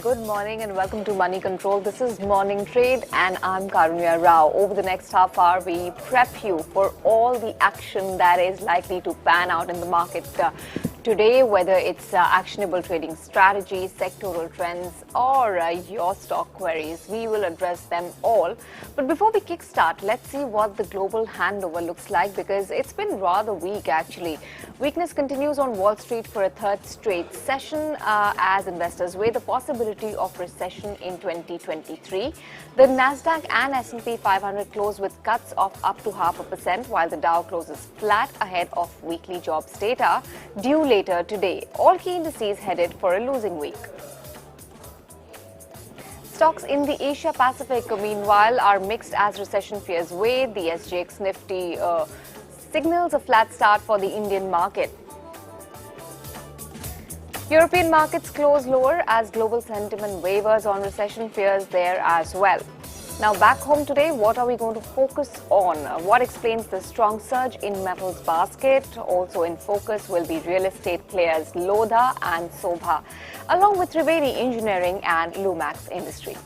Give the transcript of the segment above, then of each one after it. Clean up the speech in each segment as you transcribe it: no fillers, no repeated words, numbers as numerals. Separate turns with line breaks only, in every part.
good morning and welcome to Money Control. This is Morning Trade and I'm Karunya Rao. Over the next half hour, we prep you for all the action that is likely to pan out in the market today, whether it's actionable trading strategies, sectoral trends, or your stock queries. We will address them all. But before we kickstart, let's see what the global handover looks like because it's been rather weak actually. Weakness continues on Wall Street for a third straight session as investors weigh the possibility of recession in 2023. The Nasdaq and S&P 500 close with cuts of up to 0.5%, while the Dow closes flat ahead of weekly jobs data due later today. All key indices headed for a losing week. Stocks in the Asia Pacific, meanwhile, are mixed as recession fears weigh. The SGX Nifty signals a flat start for the Indian market. European markets close lower as global sentiment wavers on recession fears there as well. Now back home today, what are we going to focus on? What explains the strong surge in metals basket? Also in focus will be real estate players Lodha and Sobha, along with Triveni Engineering and Lumax Industries.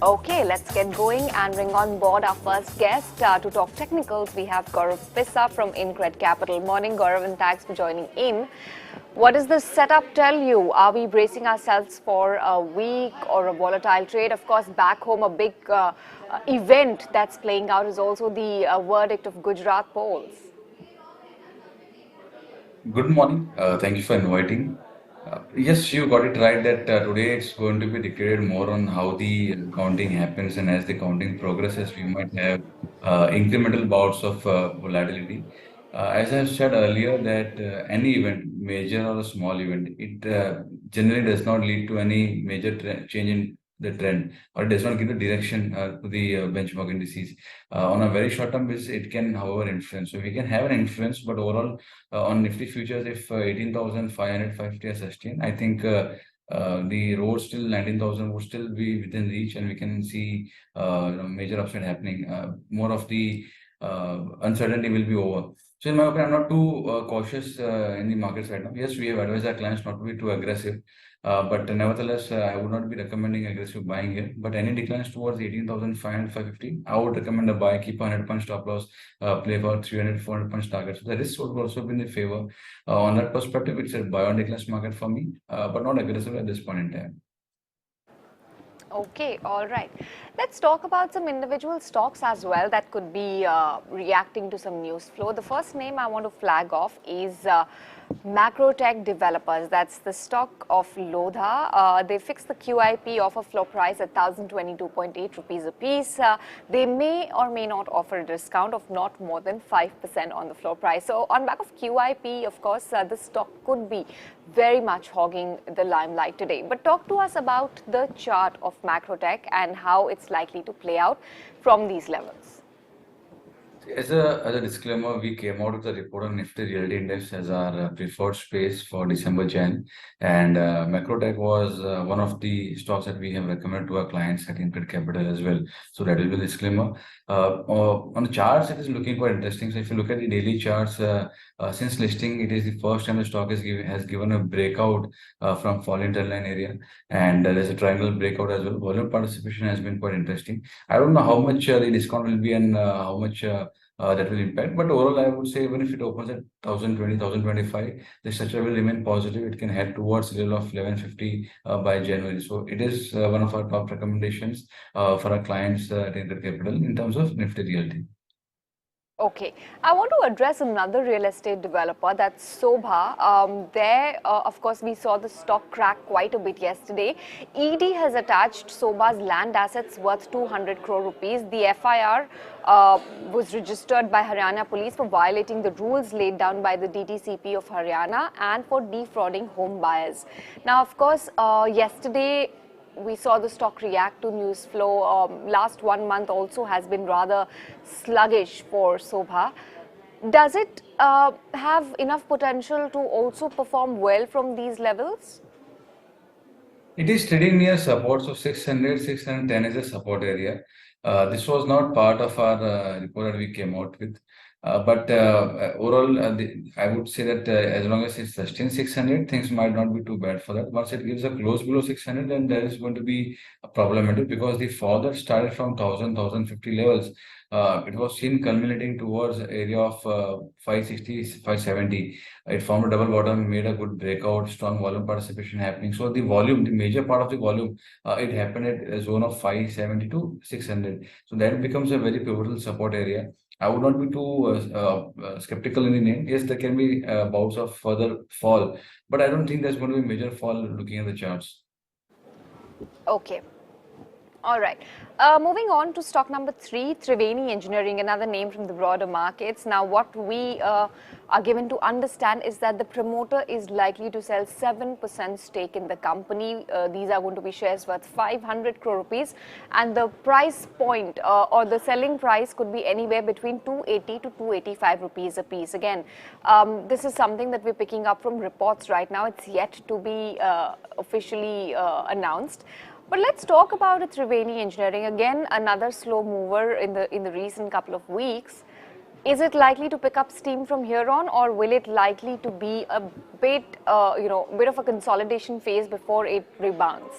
Okay, let's get going and bring on board our first guest to talk technicals. We have Gaurav Pissa from Incred Capital. Morning, Gaurav, and thanks for joining in. What does the setup tell you? Are we bracing ourselves for a weak or a volatile trade? Of course, back home, a big event that's playing out is also the verdict of Gujarat polls.
Good morning. Thank you for inviting. Yes, you got it right that today it's going to be declared more on how the counting happens, and as the counting progresses, we might have incremental bouts of volatility. As I said earlier, that any event, major or a small event, it generally does not lead to any major change in the trend, or it does not give the direction to the benchmark indices. On a very short term basis, it can, however, influence. So we can have an influence, but overall, on Nifty futures, if 18,550 are sustained, I think the road still 19,000 would still be within reach, and we can see major upside happening. More of the uncertainty will be over. So in my opinion, I'm not too cautious in the markets right now. Yes, we have advised our clients not to be too aggressive. But nevertheless, I would not be recommending aggressive buying here. But any declines towards 18,550, I would recommend a buy, keep a 100-point stop loss, play for 300, 400-point targets. So the risk would also be in the favor. On that perspective, it's a buy on declines market for me, but not aggressive at this point in time.
Okay, all right. Let's talk about some individual stocks as well that could be reacting to some news flow. The first name I want to flag off is Macrotech Developers. That's the stock of Lodha. They fixed the QIP offer floor price at 1,022.8 rupees a piece. They may or may not offer a discount of not more than 5% on the floor price. So on back of QIP, of course, the stock could be very much hogging the limelight today. But talk to us about the chart of Macrotech and how it's likely to play out from these levels.
As a disclaimer, we came out with a report on Nifty Realty Index as our preferred space for December Jan, and Macrotech was one of the stocks that we have recommended to our clients at Incred Capital as well. So that will be the disclaimer. On the charts, it is looking quite interesting. So if you look at the daily charts, since listing, it is the first time the stock has given a breakout from falling trend line area, and there's a triangle breakout as well. Volume participation has been quite interesting. I don't know how much the discount will be and how much that will impact. But overall, I would say even if it opens at 1,020, 1,025, the structure will remain positive. It can head towards the level of 1150 by January. So it is one of our top recommendations for our clients at Incred Capital in terms of Nifty Realty.
Okay, I want to address another real estate developer, that's Sobha. Of course, we saw the stock crack quite a bit yesterday. ED has attached Sobha's land assets worth 200 crore rupees. The FIR was registered by Haryana police for violating the rules laid down by the DTCP of Haryana and for defrauding home buyers. Now, of course, yesterday, we saw the stock react to news flow. Last 1 month also has been rather sluggish for Sobha. Does it have enough potential to also perform well from these levels?
It is trading near support, so 600, 610 is a support area. This was not part of our report that we came out with. But overall, I would say that as long as it sustains 600, things might not be too bad for that. Once it gives a close below 600, then there is going to be a problematic because the fall that started from 1050 levels, it was seen culminating towards the area of 560, 570. It formed a double bottom, made a good breakout, strong volume participation happening. So the volume, the major part of the volume, it happened at a zone of 570 to 600. So that becomes a very pivotal support area. I would not be too skeptical in the name. Yes, there can be bouts of further fall, but I don't think there's going to be major fall looking at the charts.
Okay. All right. Moving on to stock number 3, Triveni Engineering, another name from the broader markets. Now, what we are given to understand is that the promoter is likely to sell 7% stake in the company. These are going to be shares worth 500 crore rupees, and the price point or the selling price could be anywhere between 280 to 285 rupees a piece. Again, this is something that we're picking up from reports right now. It's yet to be officially announced. But let's talk about Triveni Engineering. Again, another slow mover in the recent couple of weeks. Is it likely to pick up steam from here on, or will it likely to be a bit, bit of a consolidation phase before it rebounds?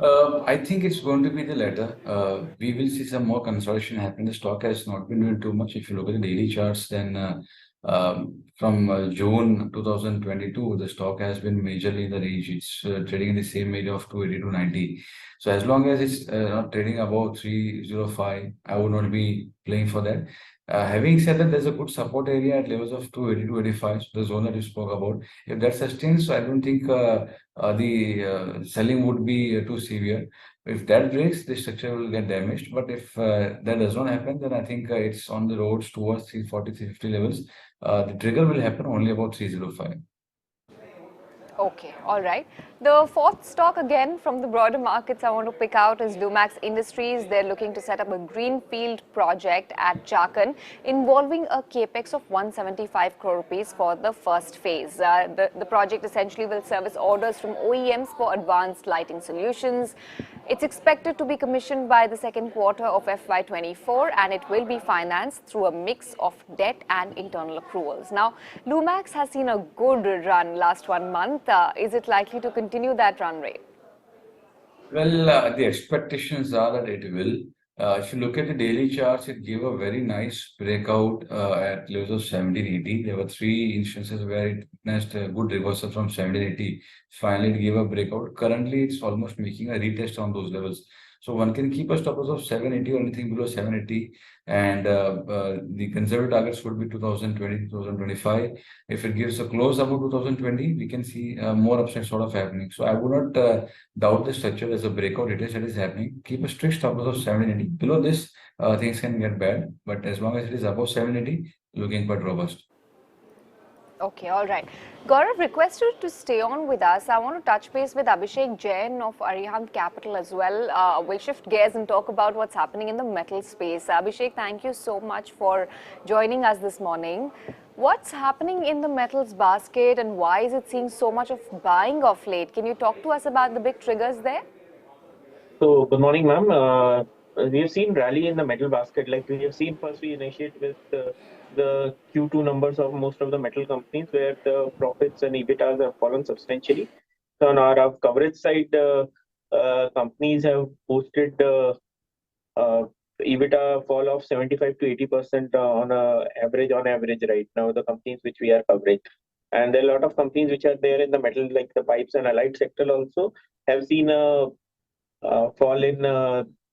I think it's going to be the latter. We will see some more consolidation happen. The stock has not been doing too much. If you look at the daily charts, then from June 2022, the stock has been majorly in the range. It's trading in the same area of 280 to 90. So as long as it's not trading above 305, I would not be playing for that. Having said that, there's a good support area at levels of 280 to 85, so the zone that you spoke about. If that sustains, I don't think the selling would be too severe. If that breaks, the structure will get damaged. But if that does not happen, then I think it's on the roads towards 340, 350 levels. The trigger will happen only about 305.
Okay, all right. The fourth stock again from the broader markets I want to pick out is Lumax Industries. They're looking to set up a greenfield project at Jharkhand involving a capex of 175 crore rupees for the first phase. The project essentially will service orders from OEMs for advanced lighting solutions. It's expected to be commissioned by the second quarter of FY24, and it will be financed through a mix of debt and internal accruals. Now, Lumax has seen a good run last 1 month. Is it likely to continue that run rate?
Well, the expectations are that it will. If you look at the daily charts, it gave a very nice breakout at levels of 1780. There were three instances where it witnessed a good reversal from 1780. Finally, it gave a breakout. Currently, it's almost making a retest on those levels. So one can keep a stop loss of 780 or anything below 780. And the conservative targets would be 2020, 2025. If it gives a close above 2020, we can see more upside sort of happening. So I would not doubt the structure as a breakout retest that is happening. Keep a strict stop loss of 780. Below this, things can get bad. But as long as it is above 780, looking quite robust.
Okay, all right. Gaurav requested to stay on with us. I want to touch base with Abhishek Jain of Arihant Capital as well. We'll shift gears and talk about what's happening in the metal space. Abhishek, thank you so much for joining us this morning. What's happening in the metals basket, and why is it seeing so much of buying of late? Can you talk to us about the big triggers there?
So, good morning, ma'am. We have seen rally in the metal basket. Like we have seen, first we initiate with the Q2 numbers of most of the metal companies, where the profits and EBITDAs have fallen substantially. So, on our coverage side, companies have posted EBITDA fall of 75 to 80% on average right now. The companies which we are covering, and there are a lot of companies which are there in the metal, like the pipes and allied sector, also have seen a fall in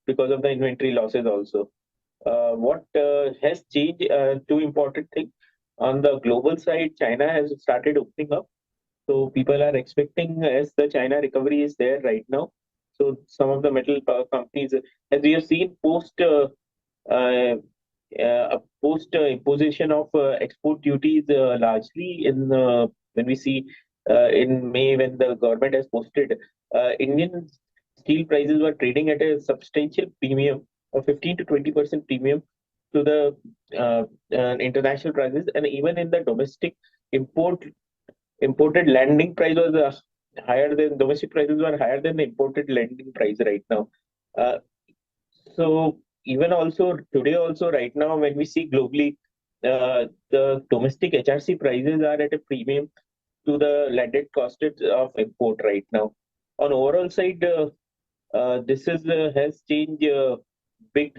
because of the inventory losses also. What has changed? Two important things. On the global side, China has started opening up. So people are expecting, as the China recovery is there right now. So some of the metal companies, as we have seen uh, post imposition of export duties, largely in when we see in May, when the government has posted, Indian steel prices were trading at a substantial premium of 15 to 20% premium to the international prices, and even in the domestic imported landing price was higher than domestic prices were higher than the imported landing price right now. Uh, so even also today also right now when we see globally, the domestic HRC prices are at a premium to the landed cost of import right now. On overall side, this is has changed big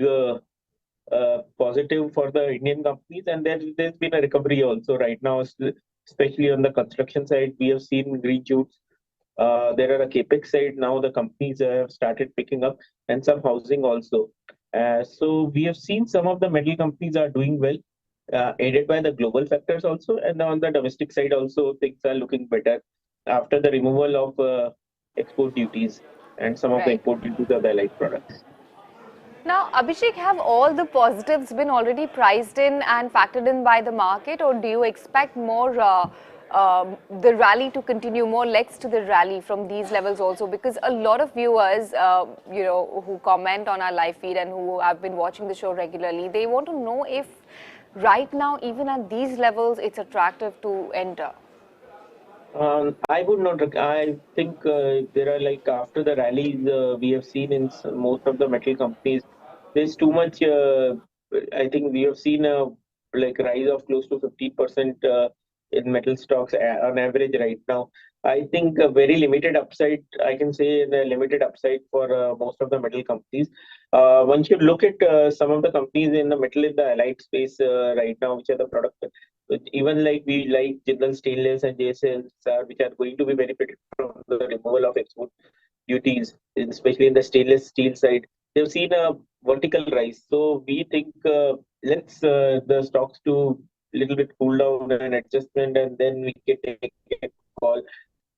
positive for the Indian companies, and there's been a recovery also right now, especially on the construction side. We have seen green shoots. There are a capex side now. The companies have started picking up, and some housing also. So we have seen some of the metal companies are doing well, aided by the global factors also, and on the domestic side also things are looking better after the removal of export duties and some of the
Right.
import duties of the allied products.
Now, Abhishek, have all the positives been already priced in and factored in by the market, or do you expect more the rally to continue, more legs to the rally from these levels also? Because a lot of viewers, who comment on our live feed and who have been watching the show regularly, they want to know if right now, even at these levels, it's attractive to enter.
I would not. I think there are like after the rallies we have seen in most of the metal companies, there's too much. I think we have seen a like rise of close to 15% in metal stocks on average right now. I think a very limited upside. I can say the limited upside for most of the metal companies. One should look at some of the companies in the metal in the allied space right now, which are the product even like we like Jindal Stainless and JSL, which are going to be benefited from the removal of export duties, especially in the stainless steel side. They've seen a vertical rise. So we think let's the stocks to little bit cool down and adjustment, and then we can take a call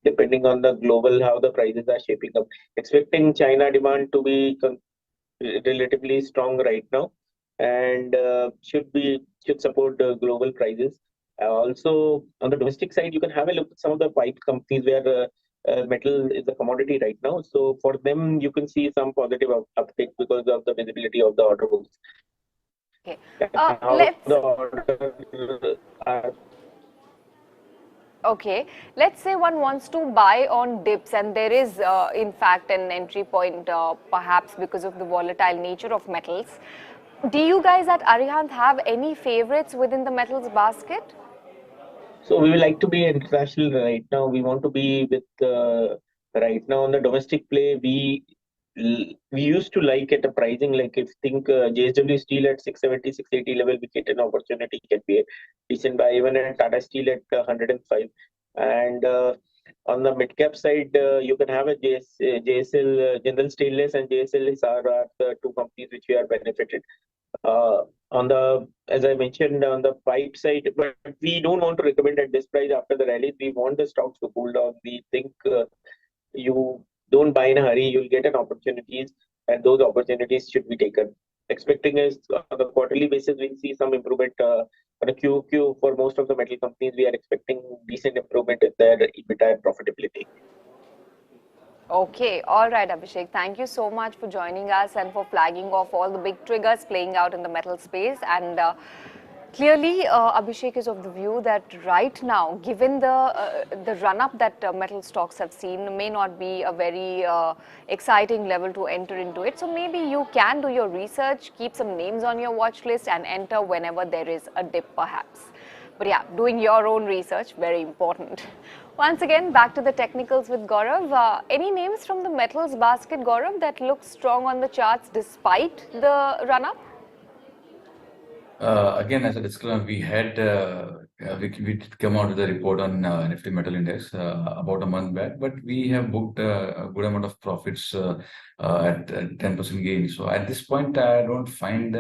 depending on the global how the prices are shaping up. Expecting China demand to be relatively strong right now, and should support global prices. Also, on the domestic side, you can have a look at some of the pipe companies where metal is a commodity right now. So for them, you can see some positive uptick because of the visibility of the order books
Okay.
and how
Let's
the order are.
Okay, let's say one wants to buy on dips, and there is, in fact, an entry point, perhaps because of the volatile nature of metals. Do you guys at Arihant have any favorites within the metals basket?
So we would like to be international right now. We want to be with right now on the domestic play. We used to like at a pricing like if think JSW Steel at 670, 680 level, we get an opportunity can be a decent buy even at Tata Steel at 105. And on the mid cap side, you can have a JSL, General Stainless and JSL are the two companies which we are benefited on the, as I mentioned, on the pipe side, but we don't want to recommend at this price after the rally. We want the stocks to cool down. We think you don't buy in a hurry, you'll get an opportunities, and those opportunities should be taken. Expecting is on a quarterly basis, we'll see some improvement on a QQ for most of the metal companies. We are expecting decent improvement in their EBITDA and profitability.
Okay, all right, Abhishek. Thank you so much for joining us and for flagging off all the big triggers playing out in the metal space. And clearly, Abhishek is of the view that right now, given the run-up that metal stocks have seen, may not be a very exciting level to enter into it. So maybe you can do your research, keep some names on your watch list, and enter whenever there is a dip, perhaps. But yeah, doing your own research, very important. Once again, back to the technicals with Gaurav. Any names from the metals basket, Gaurav, that looks strong on the charts despite the run-up?
Again, as a disclaimer, we did come out with a report on Nifty Metal Index about a month back, but we have booked a good amount of profits at 10% gain. So at this point, I don't find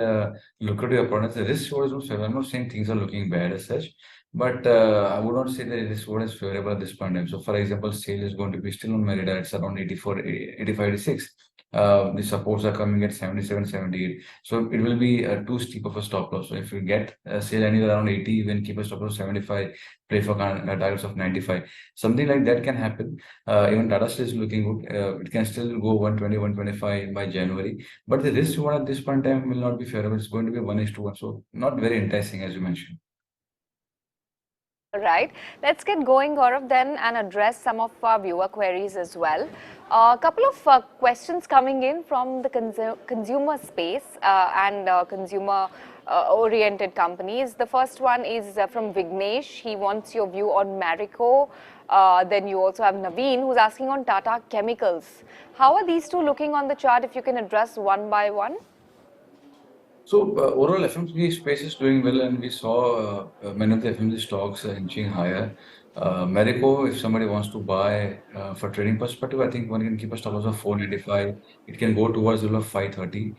lucrative opponents. The risk reward is not favorable. I'm not saying things are looking bad as such, but I would not say that this reward is favorable at this point in time. So, for example, sale is going to be still on my radar. It's around 84, 85, 86. The supports are coming at 77, 78. So it will be too steep of a stop loss. So if you get a sale anywhere around 80, even keep a stop loss 75, play for targets of 95. Something like that can happen. Even Tata Steel is looking good. It can still go 120, 125 by January. But the risk reward at this point in time will not be favorable. It's going to be 1:1. So not very enticing, as you mentioned.
Right. Let's get going, Gaurav, then and address some of our viewer queries as well. A couple of questions coming in from the consumer space and consumer oriented companies. The first one is from Vignesh. He wants your view on Marico. Then you also have Naveen, who's asking on Tata Chemicals. How are these two looking on the chart, if you can address one by one?
So overall, FMCG space is doing well, and we saw many of the FMCG stocks inching higher. Marico, if somebody wants to buy for trading perspective, I think one can keep a stop loss of 495. It can go towards the level of 530.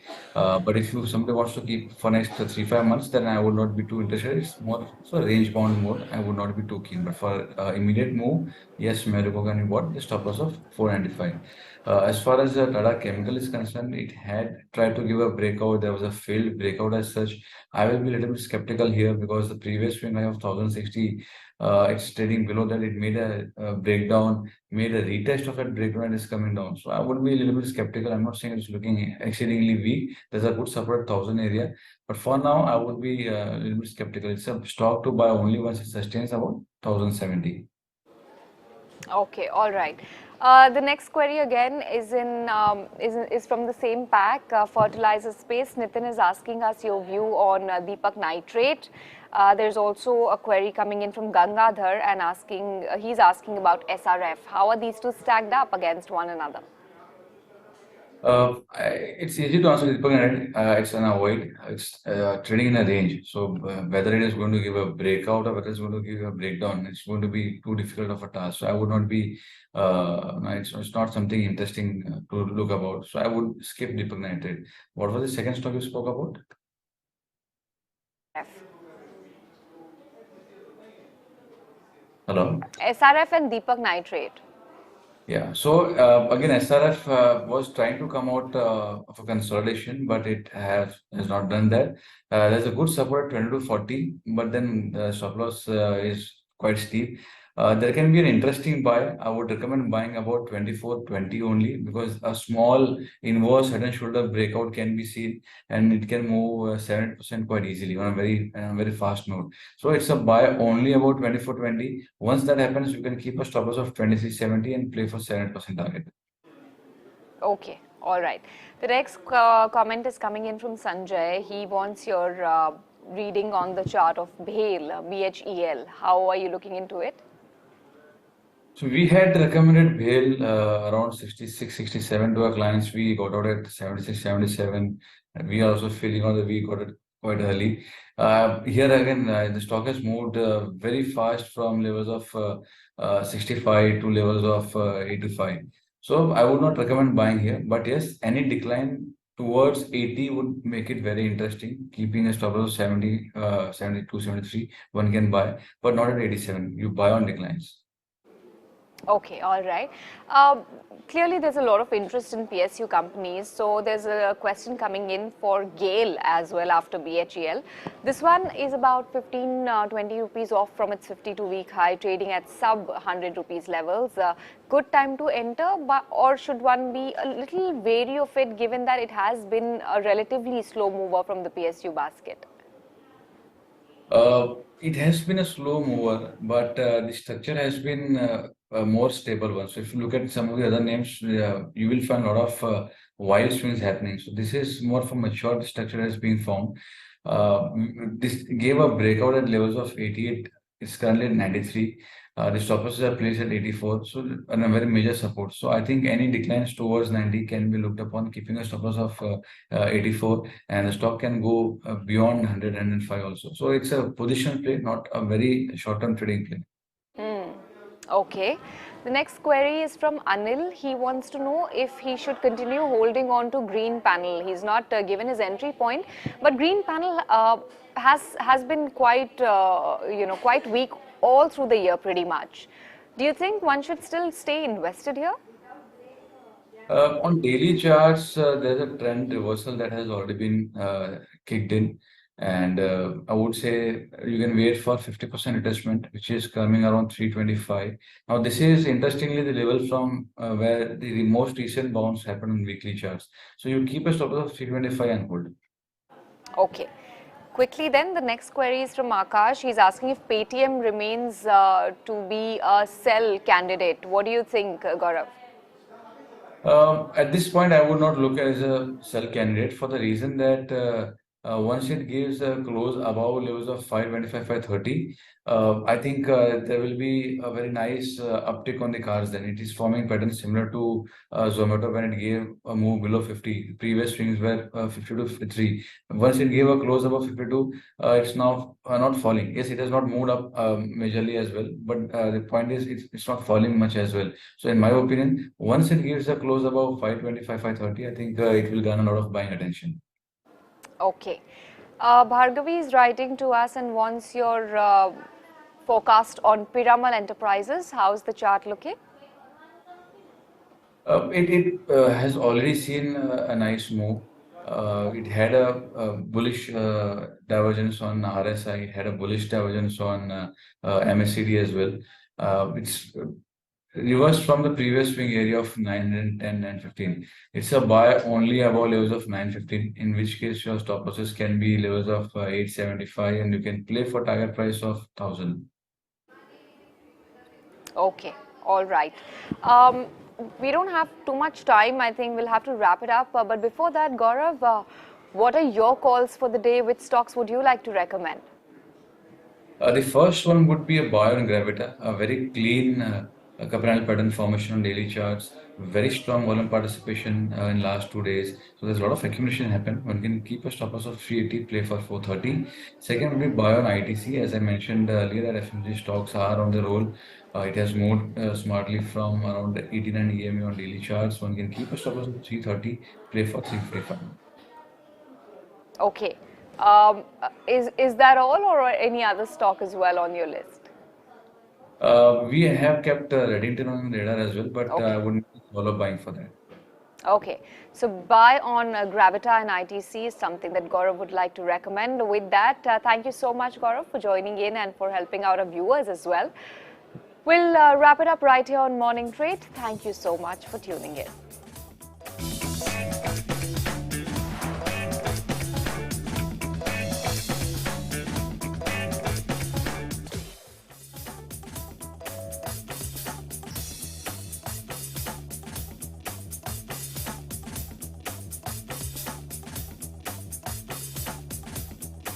But if somebody wants to keep for next 3-5 months, then I would not be too interested. It's more so range bound mode. I would not be too keen. But for immediate move, yes, Marico can be bought the stop loss of 495. As far as Tata Chemical is concerned, it had tried to give a breakout. There was a failed breakout as such. I will be a little bit skeptical here because the previous swing high of 1060, it's trading below that. It made a breakdown, made a retest of that breakdown and is coming down. So I would be a little bit skeptical. I'm not saying it's looking exceedingly weak. There's a good support 1000 area. But for now, I would be a little bit skeptical. It's a stock to buy only once it sustains about 1070.
Okay, all right. The next query again is from the same pack, fertilizer space. Nitin is asking us your view on Deepak Nitrate. There's also a query coming in from Gangadhar and he's asking about SRF. How are these two stacked up against one another?
It's easy to answer Deepak. It's an avoid. It's trading in a range. So whether it is going to give a breakout or whether it's going to give a breakdown, it's going to be too difficult of a task. So I would not be. No, it's not something interesting to look about. So I would skip Deepak Nitrate. What was the second stock you spoke about?
F.
Hello.
SRF and Deepak Nitrate.
Yeah, so again, SRF was trying to come out of a consolidation, but it has not done that. There's a good support 20 to 40, but then the stop loss is quite steep. There can be an interesting buy. I would recommend buying about 24.20 only because a small inverse head and shoulder breakout can be seen and it can move 7% quite easily on a very fast note. So it's a buy only about 24.20. Once that happens, you can keep a stop loss of 23.70 and play for 7% target.
Okay, all right. The next comment is coming in from Sanjay. He wants your reading on the chart of BHEL, BHEL. How are you looking into it?
So we had recommended BHEL around 66, 67 to our clients. We got out at 76, 77. And we are also feeling on that we got it quite early. Here again, the stock has moved very fast from levels of 65 to levels of 85. So I would not recommend buying here. But yes, any decline towards 80 would make it very interesting. Keeping a stop loss of 70, 72, 73, one can buy, but not at 87. You buy on declines.
Okay, all right. Clearly, there's a lot of interest in PSU companies. So there's a question coming in for GAIL as well after BHEL. This one is about 15, 20 rupees off from its 52-week high, trading at sub 100 rupees levels. Good time to enter, or should one be a little wary of it given that it has been a relatively slow mover from the PSU basket?
It has been a slow mover, but the structure has been a more stable one. So if you look at some of the other names, you will find a lot of wild swings happening. So this is more of a mature structure has been formed. This gave a breakout at levels of 88. It's currently at 93. The stop losses are placed at 84, so on a very major support. So I think any declines towards 90 can be looked upon, keeping a stop loss of 84, and the stock can go beyond 100, 105 also. So it's a position play, not a very short-term trading play.
Okay. The next query is from Anil. He wants to know if he should continue holding on to green panel. He's not given his entry point, but green panel has been quite quite weak all through the year pretty much. Do you think one should still stay invested here?
On daily charts, there's a trend reversal that has already been kicked in. And I would say you can wait for 50% retracement, which is coming around 325. Now, this is interestingly the level from where the most recent bounce happened on weekly charts. So you keep a stop loss of 325 and hold.
Okay. Quickly then, the next query is from Akash. He's asking if Paytm remains to be a sell candidate. What do you think, Gaurav?
At this point, I would not look as a sell candidate for the reason that once it gives a close above levels of 525, 530, I think there will be a very nice uptick on the cars. Then it is forming pattern similar to Zomato when it gave a move below 50. Previous swings were 50 to 53. Once it gave a close above 52, it's now not falling. Yes, it has not moved up majorly as well, but the point is it's not falling much as well. So in my opinion, once it gives a close above 525, 530, I think it will garner a lot of buying attention.
Okay. Bhargavi is writing to us and wants your forecast on Piramal Enterprises. How's the chart looking?
It has already seen a nice move. It had a bullish divergence on RSI, it had a bullish divergence on MACD as well. It's reversed from the previous swing area of 910, 915. It's a buy only above levels of 915, in which case your stop losses can be levels of 875 and you can play for target price of 1000.
Okay, all right. We don't have too much time. I think we'll have to wrap it up. But before that, Gaurav, what are your calls for the day? Which stocks would you like to recommend?
The first one would be a buy on Gravita, a very clean Capanal pattern formation on daily charts, very strong volume participation in last 2 days. So there's a lot of accumulation happen. One can keep a stop loss of 380, play for 430. Second would be buy on ITC. As I mentioned earlier, that FMG stocks are on the roll. It has moved smartly from around 89 EMA on daily charts. One can keep a stop loss of 330, play for 355.
Okay. Is that all, or any other stock as well on your list?
We have kept Reddington on the radar as well, but I wouldn't follow buying for that.
Okay, so buy on Gravita and ITC is something that Gaurav would like to recommend. With that, thank you so much, Gaurav, for joining in and for helping out our viewers as well. We'll wrap it up right here on Morning Trade. Thank you so much for tuning in.